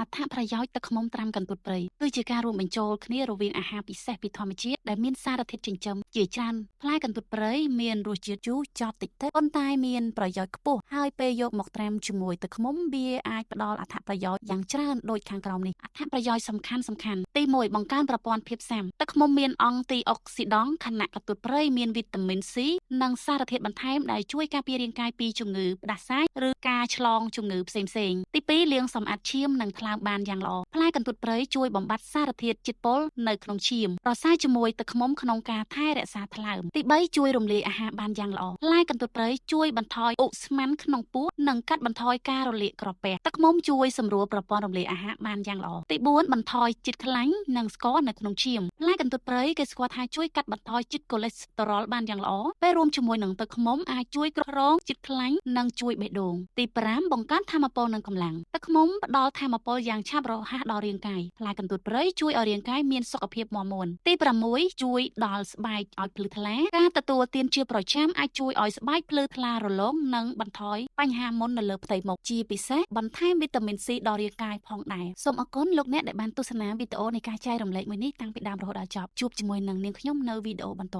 អត្ថប្រយោជន៍ទឹកឃ្មុំត្រាំកន្ទួតព្រៃគឺជាការរួមបញ្ចូលគ្នារវាងអាហារពិសេសពីធម្មជាតិដែលមានសារធាតុចិញ្ចឹមជាច្រើនផ្លែកន្ទួតព្រៃមានរសជាតិជូរចត់តិចៗប៉ុន្តែមានប្រយោជន៍ខ្ពស់ហើយពេលយកមកត្រាំជាមួយទឹកឃ្មុំវាអាចផ្ដល់អត្ថប្រយោជន៍យ៉ាងច្រើនដូចខាងក្រោមនេះអត្ថប្រយោជន៍សំខាន់ទី1បង្កើនប្រព័ន្ធភាពស៊ាំទឹកឃ្មុំមានអង់ទីអុកស៊ីដង់ខណៈកន្ទួតព្រៃមានវីតាមីន C និងសារធាតុបន្ថែមដែលជួយការពាររាងកាយពីជំងឺផ្ដាសាយឬការឆ្លងជំងឺផ្សេងៗទី2លាងសម្អាតឈាមនិងថ្លើមបានយ៉ាងល្អផ្លែកន្ទួតព្រៃជួយបំបត្តិសារធាតុជាតិពុលនៅក្នុងឈាមប្រសើរជាមួយទឹកឃ្មុំក្នុងការថែរក្សាថ្លើមទី3ជួយរំលាយអាហារបានយ៉ាងល្អផ្លែកន្ទួតព្រៃជួយបន្ថយឧស្ម័នក្នុងពោះនិងកាត់បន្ថយការរលាកក្រពះទឹកឃ្មុំជួយសម្រួលប្រព័ន្ធរំលាយអាហារបានយ៉ាងល្អទី4បន្ថយជាតិខ្លាញ់និងស្ករនៅក្នុងឈាមផ្លែកន្ទួតព្រៃគេស្គាល់ថាជួយកាត់បន្ថយជាតិកូលេស្តេរ៉ុលបានយ៉ាងល្អពេលរួមជាមួយនឹងទឹកឃ្មុំអាចជួយគ្រប់គ្រងជាតិខ្លាញ់និងជួយបេះដូងទី5បង្កើនថាមពលនិងកម្លាំងទឹកឃ្មុំផ្ដល់ថាមពលយ៉ាងឆាប់រហ័សដល់រាងកាយផ្លែកន្ទួតព្រៃជួយឲ្យរាងកាយមានសុខភាពមាំមួនទី6ជួយដល់ស្បែកឲ្យភ្លឺថ្លាការទទួលទានជាប្រចាំអាចជួយឲ្យស្បែកភ្លឺថ្លារលោងនិងបន្ថយបញ្ហាមុននៅលើផ្ទៃមុខជាពិសេសបន្ថែមវីតាមីន C ដល់រាងកាយផងដែរសូមអរគុណលោកអ្នកដែលបានទស្សនាវីដេអូនៃការចែករំលែកមួយនេះតាំងពីដើមរហូតដល់ចប់ជួបជាមួយនឹងនាងខ្ញុំនៅវីដេអូបន្ទាប់